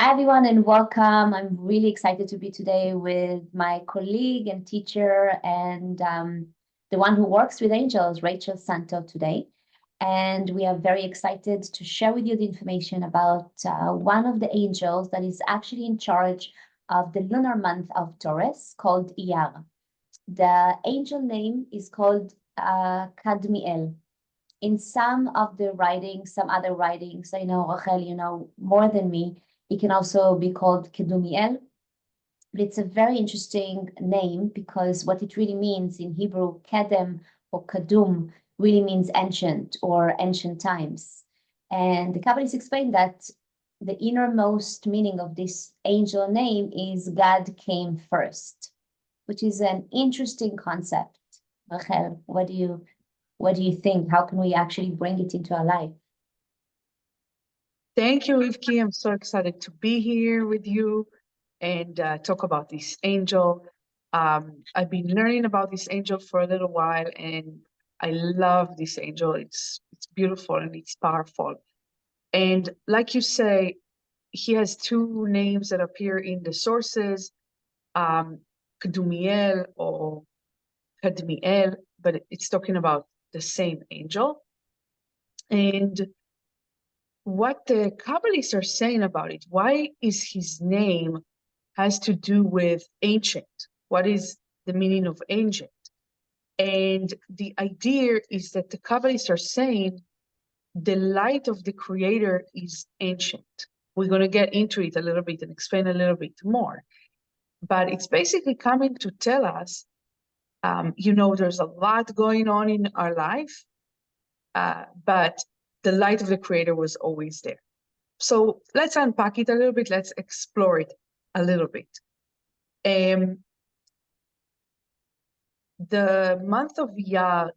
Hi, everyone, and welcome. I'm really excited to be today with my colleague and teacher and the one who works with angels, Rachel Santo, today. And we are very excited to share with you the information about one of the angels that is actually in charge of the lunar month of Taurus called Iyar. The angel name is called Kadmiel. In some of the writings, some other writings, I know, Rachel, you know more than me, it can also be called Kedumiel. But it's a very interesting name because what it really means in Hebrew, Kedem or Kadum, really means ancient or ancient times. And the Kabbalists explain that the innermost meaning of this angel name is God came first, which is an interesting concept. Rachel, what do you think? How can we actually bring it into our life? Thank you, Ivki. I'm so excited to be here with you and talk about this angel. I've been learning about this angel for a little while, and I love this angel. It's beautiful and it's powerful. And like you say, he has two names that appear in the sources, Kadmiel or Kadmiel, but it's talking about the same angel. And what the Kabbalists are saying about it, why is his name has to do with ancient? What is the meaning of ancient? And the idea is that the Kabbalists are saying the light of the Creator is ancient. We're going to get into it a little bit and explain a little bit more. But it's basically coming to tell us, there's a lot going on in our life, but the light of the Creator was always there. So let's unpack it a little bit. Let's explore it a little bit. The month of Iyar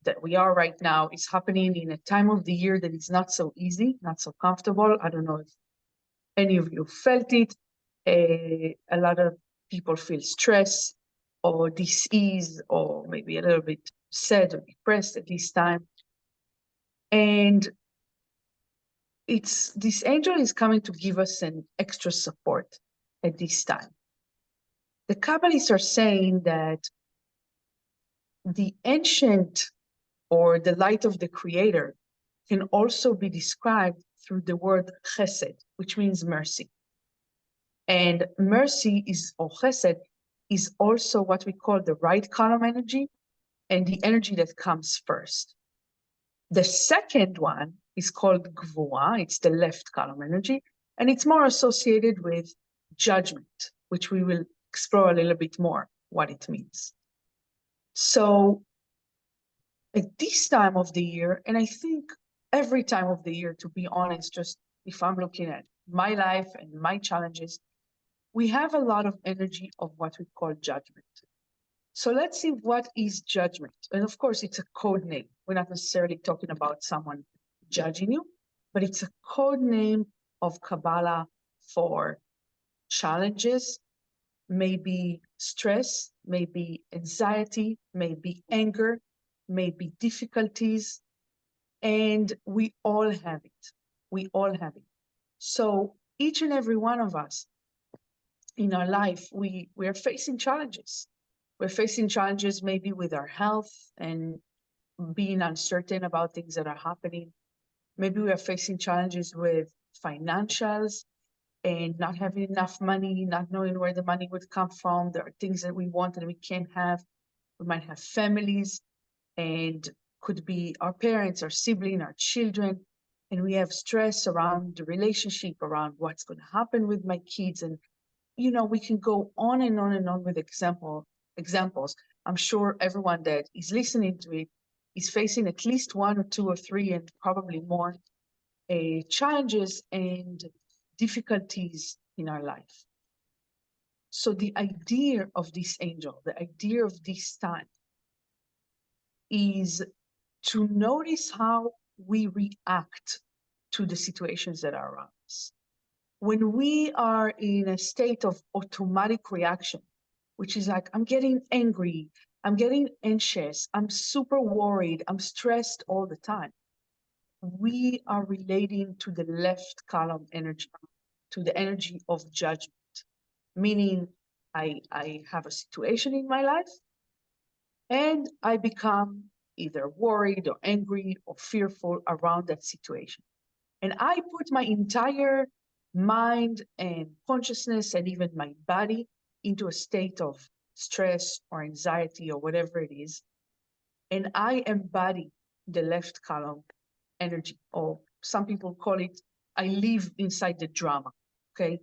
that we are right now is happening in a time of the year that is not so easy, not so comfortable. I don't know if any of you felt it. A lot of people feel stress or dis-ease or maybe a little bit sad or depressed at this time. And this angel is coming to give us an extra support at this time. The Kabbalists are saying that the ancient or the light of the Creator can also be described through the word chesed, which means mercy. And mercy or chesed is also what we call the right column energy and the energy that comes first. The second one is called gvura, it's the left column energy, and it's more associated with judgment, which we will explore a little bit more what it means. So at this time of the year, and I think every time of the year, to be honest, just if I'm looking at my life and my challenges, we have a lot of energy of what we call judgment. So let's see what is judgment. And of course, it's a code name. We're not necessarily talking about someone judging you, but it's a code name of Kabbalah for challenges, maybe stress, maybe anxiety, maybe anger, maybe difficulties, and we all have it. We all have it. So each and every one of us in our life, we are facing challenges. We're facing challenges maybe with our health and being uncertain about things that are happening. Maybe we are facing challenges with financials and not having enough money, not knowing where the money would come from. There are things that we want and we can't have. We might have families, and could be our parents, our sibling, our children, and we have stress around the relationship, around what's going to happen with my kids. And we can go on and on and on with examples. I'm sure everyone that is listening to it is facing at least one or two or three and probably more challenges and difficulties in our life. So the idea of this angel, the idea of this time, is to notice how we react to the situations that are around us. When we are in a state of automatic reaction, which is like, I'm getting angry, I'm getting anxious, I'm super worried, I'm stressed all the time, we are relating to the left column energy. to the energy of judgment, meaning I have a situation in my life and I become either worried or angry or fearful around that situation. And I put my entire mind and consciousness and even my body into a state of stress or anxiety or whatever it is. And I embody the left column energy, or some people call it, I live inside the drama. Okay.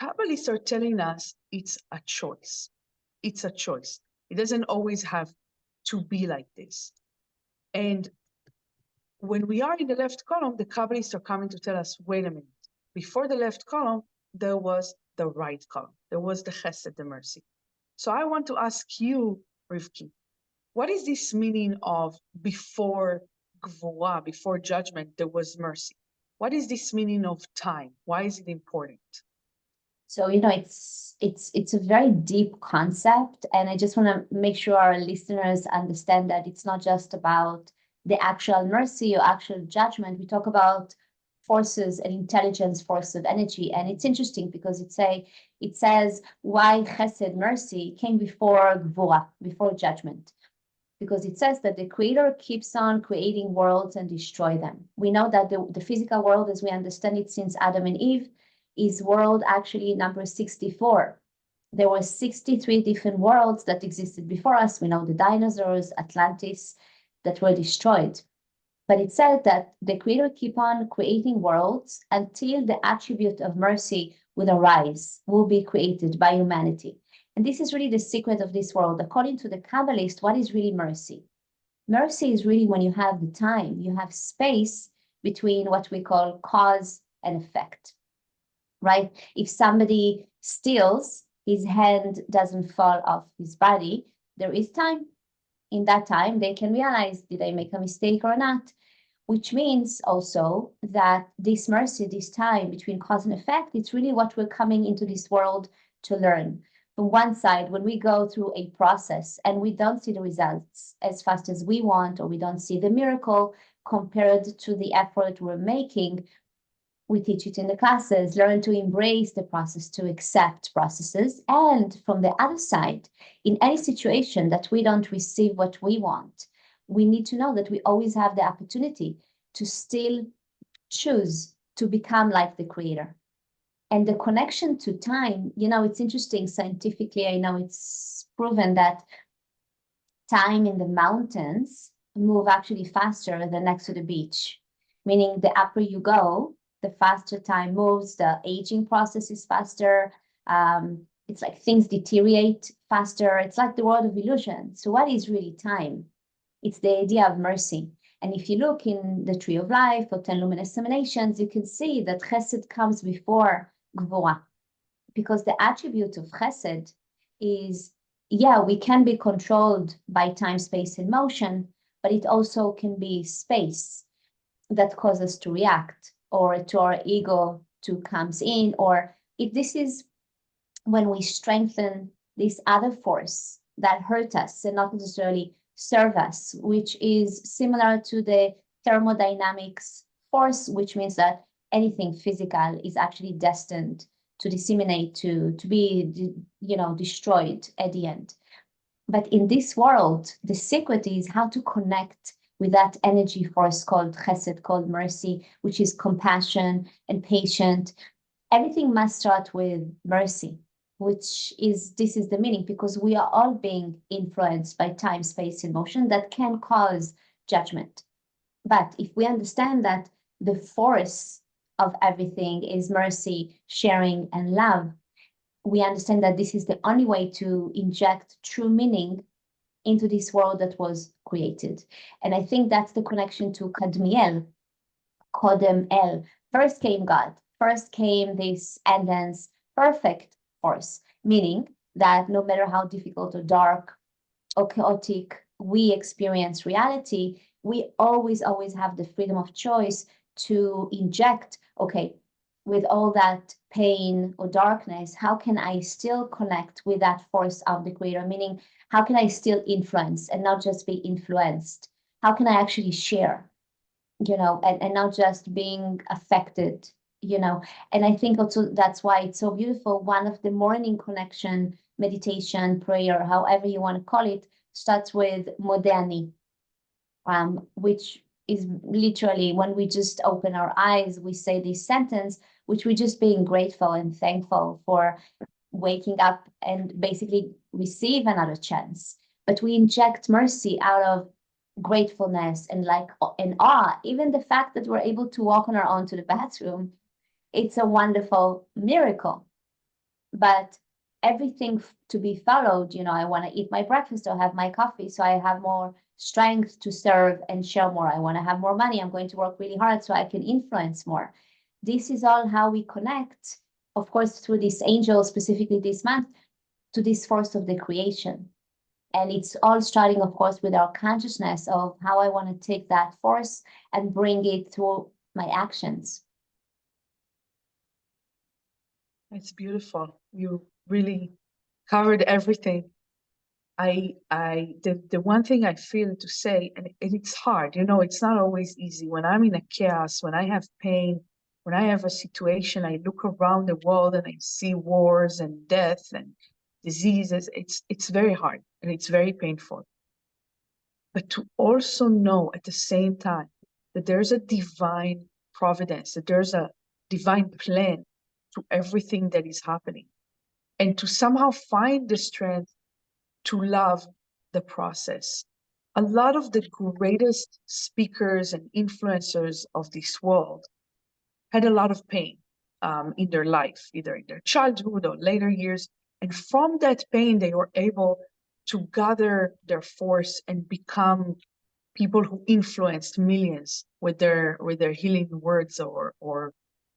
Kabbalists are telling us it's a choice. It's a choice. It doesn't always have to be like this. And when we are in the left column, the Kabbalists are coming to tell us, wait a minute, before the left column, there was the right column. There was the chesed, the mercy. So I want to ask you, Rivki, what is this meaning of before gvura, before judgment, there was mercy? What is this meaning of time? Why is it important? So, it's a very deep concept, and I just want to make sure our listeners understand that it's not just about the actual mercy or actual judgment. We talk about forces and intelligence, force of energy, and it's interesting because it says why chesed, mercy, came before gvura, before judgment, because it says that the creator keeps on creating worlds and destroy them. We know that the physical world, as we understand it since Adam and Eve, is world actually number 64. There were 63 different worlds that existed before us. We know the dinosaurs, Atlantis, that were destroyed. But it said that the creator keep on creating worlds until the attribute of mercy will arise, will be created by humanity. And this is really the secret of this world. According to the Kabbalist, what is really mercy? Mercy is really when you have the time, you have space between what we call cause and effect, right? If somebody steals, his hand doesn't fall off his body, there is time. In that time, they can realize, did I make a mistake or not? Which means also that this mercy, this time between cause and effect, it's really what we're coming into this world to learn. From one side, when we go through a process and we don't see the results as fast as we want, or we don't see the miracle compared to the effort we're making, we teach it in the classes, learn to embrace the process, to accept processes. And from the other side, in any situation that we don't receive what we want, we need to know that we always have the opportunity to still choose to become like the creator. And the connection to time, it's interesting scientifically. I know it's proven that time in the mountains move actually faster than next to the beach, meaning the upper you go, the faster time moves, the aging process is faster. It's like things deteriorate faster. It's like the world of illusion. So what is really time? It's the idea of mercy. And if you look in the Tree of Life or 10 Luminous Emanations, you can see that Chesed comes before Gvura, because the attribute of Chesed is, we can be controlled by time, space, and motion, but it also can be space that causes us to react, or to our ego to comes in, or if this is when we strengthen this other force that hurt us and not necessarily serve us, which is similar to the thermodynamics force, which means that anything physical is actually destined to disseminate, to be, destroyed at the end. But in this world, the secret is how to connect with that energy force called chesed, called mercy, which is compassion and patient. Everything must start with mercy, this is the meaning, because we are all being influenced by time, space, and motion that can cause judgment. But if we understand that the force of everything is mercy, sharing, and love, we understand that this is the only way to inject true meaning into this world that was created. And I think that's the connection to Kadmiel, Kodem-el. First came God, first came this and thence perfect force, meaning that no matter how difficult or dark or chaotic we experience reality, we always have the freedom of choice to inject, with all that pain or darkness, how can I still connect with that force of the creator? Meaning, how can I still influence and not just be influenced? How can I actually share, and not just being affected, you know. And I think also that's why it's so beautiful. One of the morning connection, meditation, prayer, however you want to call it, starts with Modani, which is literally when we just open our eyes, we say this sentence, which we're just being grateful and thankful for waking up and basically receive another chance. But we inject mercy out of gratefulness and like and awe. Even the fact that we're able to walk on our own to the bathroom, it's a wonderful miracle. But everything to be followed, you know, I want to eat my breakfast or have my coffee so I have more strength to serve and share more. I want to have more money. I'm going to work really hard so I can influence more. This is all how we connect, of course, through this angel, specifically this month, to this force of the creation. And it's all starting, of course, with our consciousness of how I want to take that force and bring it through my actions. It's beautiful. You really covered everything. The one thing I feel to say, and it's hard, you know, it's not always easy. When I'm in a chaos, when I have pain, when I have a situation, I look around the world and I see wars and death and diseases. It's very hard and it's very painful. But to also know at the same time that there's a divine providence, that there's a divine plan to everything that is happening, and to somehow find the strength to love the process. A lot of the greatest speakers and influencers of this world had a lot of pain in their life, either in their childhood or later years. And from that pain, they were able to gather their force and become people who influenced millions with their healing words or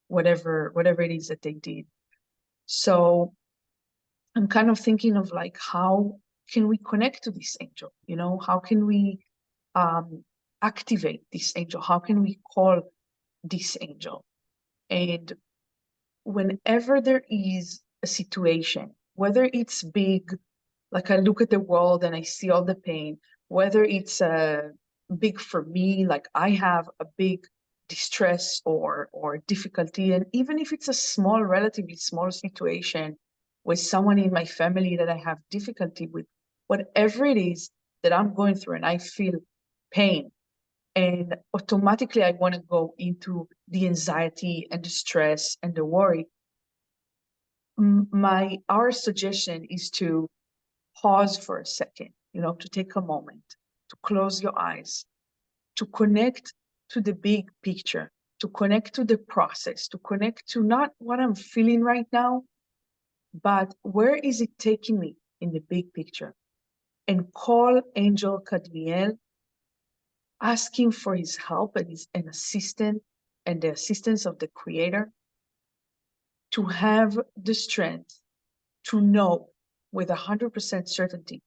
whatever it is that they did. So I'm kind of thinking of like, how can we connect to this angel? You know, how can we activate this angel? How can we call this angel? And whenever there is a situation, whether it's big, like I look at the world and I see all the pain, whether it's big for me, like I have a big distress or difficulty, and even if it's a small, relatively small situation with someone in my family that I have difficulty with, whatever it is that I'm going through and I feel pain, and automatically I want to go into the anxiety and the stress and the worry, our suggestion is to pause for a second, you know, to take a moment, to close your eyes, to connect to the big picture, to connect to the process, to connect to not what I'm feeling right now, but where is it taking me in the big picture? And call Angel Kadmiel, asking for his help and an assistant and the assistance of the Creator to have the strength to know with 100% certainty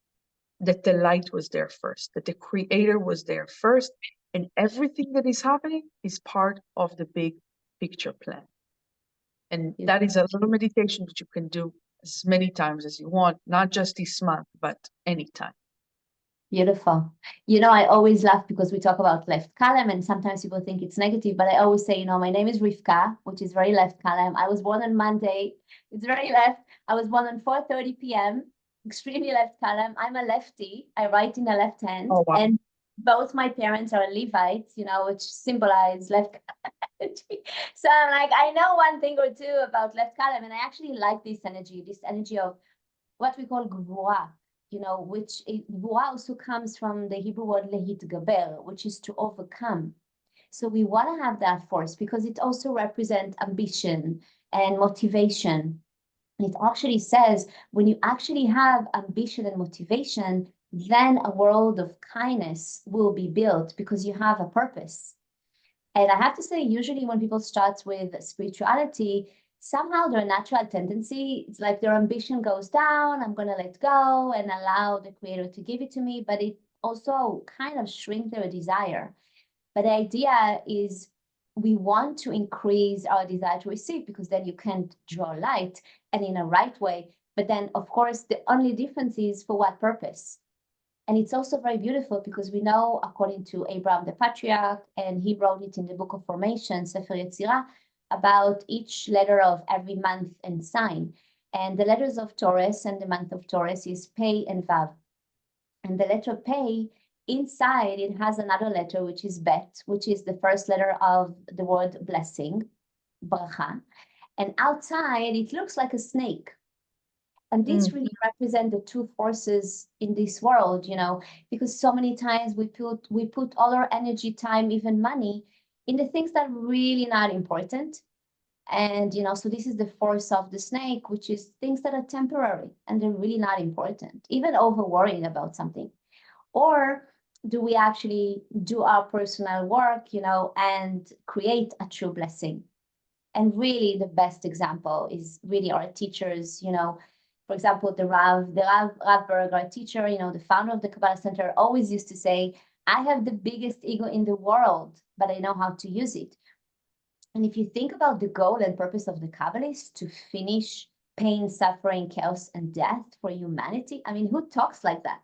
that the light was there first, that the Creator was there first, and everything that is happening is part of the big picture plan. And that is a little meditation that you can do as many times as you want, not just this month, but anytime. Beautiful. You know, I always laugh because we talk about left column and sometimes people think it's negative, but I always say, you know, my name is Rivka, which is very left column. I was born on Monday. It's very left. I was born on 4:30 p.m., extremely left column. I'm a lefty. I write in the left hand. Oh, wow. And both my parents are Levites, you know, which symbolize left column. So I'm like, I know one thing or two about left column. And I actually like this energy of what we call gvura, you know, which gvura also comes from the Hebrew word lehitgaber, which is to overcome. So we want to have that force because it also represents ambition and motivation. And it actually says when you actually have ambition and motivation, then a world of kindness will be built because you have a purpose. And I have to say, usually when people start with spirituality, somehow their natural tendency, it's like their ambition goes down, I'm going to let go and allow the Creator to give it to me, but it also kind of shrinks their desire. But the idea is we want to increase our desire to receive because then you can draw light and in a right way. But then, of course, the only difference is for what purpose. And it's also very beautiful because we know, according to Abraham the patriarch, and he wrote it in the book of Formation, Sefer Yetzirah, about each letter of every month and sign. And the letters of Taurus and the month of Taurus is Pei and Vav. And the letter Pei, inside it has another letter, which is Bet, which is the first letter of the word blessing, bracha. And outside, it looks like a snake. And this really represent the two forces in this world, because so many times we put all our energy, time, even money in the things that are really not important. And, so this is the force of the snake, which is things that are temporary and they're really not important, even over worrying about something. Or do we actually do our personal work, and create a true blessing? And really the best example is really our teachers, for example, Rav Berg, our teacher, the founder of the Kabbalah Center, always used to say, I have the biggest ego in the world, but I know how to use it. And if you think about the goal and purpose of the Kabbalists to finish pain, suffering, chaos, and death for humanity, I mean, who talks like that?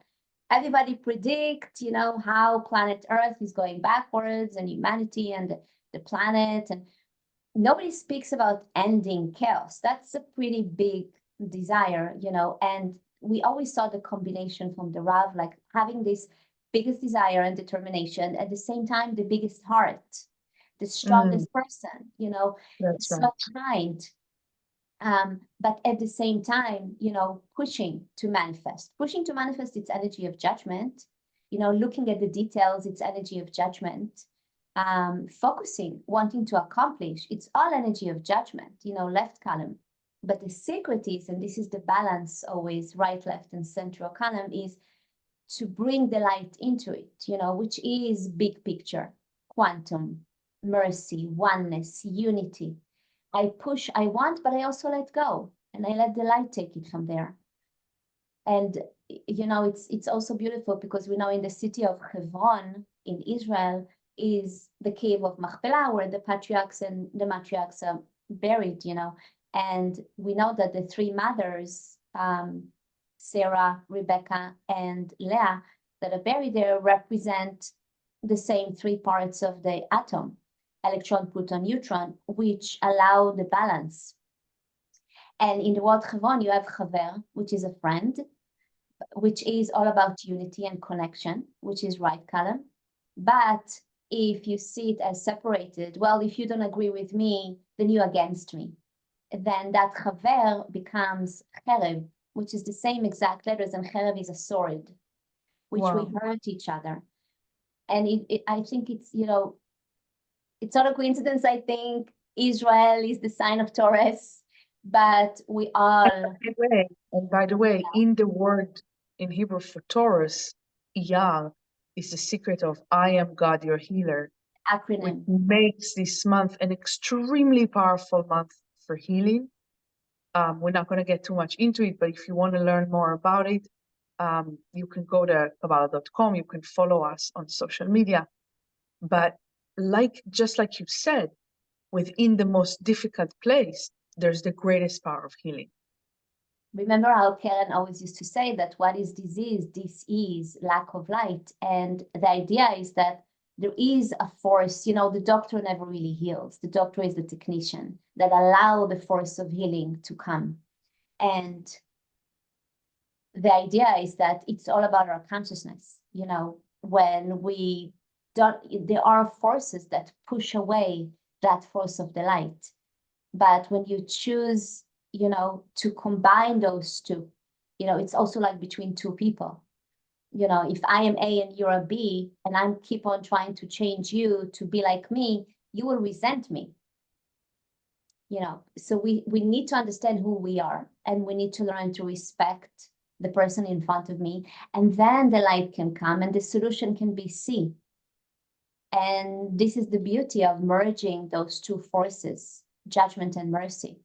Everybody predict, how planet Earth is going backwards and humanity and the planet. And nobody speaks about ending chaos. That's a pretty big desire, and we always saw the combination from the Rav, like having this biggest desire and determination, at the same time, the biggest heart, the strongest person, That's so right. kind. But at the same time, pushing to manifest its energy of judgment, looking at the details, its energy of judgment, focusing, wanting to accomplish, it's all energy of judgment, left column. But the secret is, and this is the balance always, right, left, and central column, is to bring the light into it, which is big picture, quantum, mercy, oneness, unity. I push, I want, but I also let go, and I let the light take it from there. And it's also beautiful because we know in the city of Hebron in Israel is the cave of Machpelah, where the patriarchs and the matriarchs are buried, and we know that the three mothers, Sarah, Rebecca, and Leah, that are buried there represent the same three parts of the atom, electron, proton, neutron, which allow the balance. And in the word Hebron, you have chaver, which is a friend, which is all about unity and connection, which is right column. But if you see it as separated, well, if you don't agree with me, then you're against me. Then that chaver becomes cherev, which is the same exact letters, and cherev is a sword, which we hurt each other. And I think it's, it's not a coincidence. I think Israel is the sign of Taurus, but we all. By the way, in the word in Hebrew for Taurus, Iyar is the secret of I am God, your healer. Acronym. Which makes this month an extremely powerful month for healing. We're not going to get too much into it, but if you want to learn more about it, you can go to Kabbalah.com. You can follow us on social media. But just like you said, within the most difficult place, there's the greatest power of healing. Remember how Karen always used to say that what is disease? This is lack of light. And the idea is that there is a force, the doctor never really heals. The doctor is the technician that allow the force of healing to come. And the idea is that it's all about our consciousness. When we don't, there are forces that push away that force of the light. But when you choose, to combine those two, it's also like between two people. If I am A and you're a B, and I keep on trying to change you to be like me, you will resent me. So we need to understand who we are, and we need to learn to respect the person in front of me, and then the light can come and the solution can be seen. And this is the beauty of merging those two forces, judgment and mercy.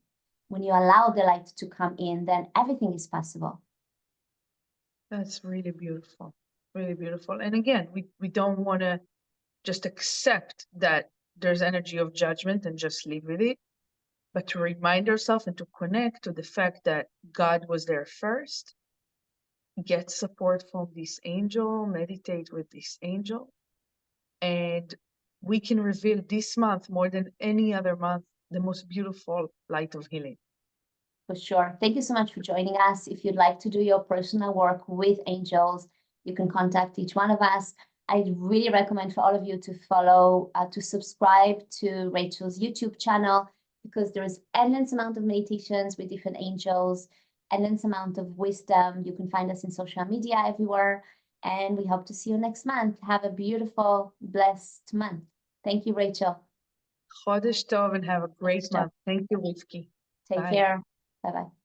When you allow the light to come in, then everything is possible. That's really beautiful, really beautiful. And again, we don't want to just accept that there's energy of judgment and just live with it, but to remind ourselves and to connect to the fact that God was there first, get support from this angel, meditate with this angel, and we can reveal this month more than any other month the most beautiful light of healing. For sure. Thank you so much for joining us. If you'd like to do your personal work with angels, you can contact each one of us. I really recommend for all of you to follow, to subscribe to Rachel's YouTube channel, because there is endless amount of meditations with different angels, endless amount of wisdom. You can find us in social media everywhere, and we hope to see you next month. Have a beautiful, blessed month. Thank you, Rachel. Chodesh Tov, and have a great Chodesh Tov. month. Thank you, Rivki. Take Bye. care. Bye-bye.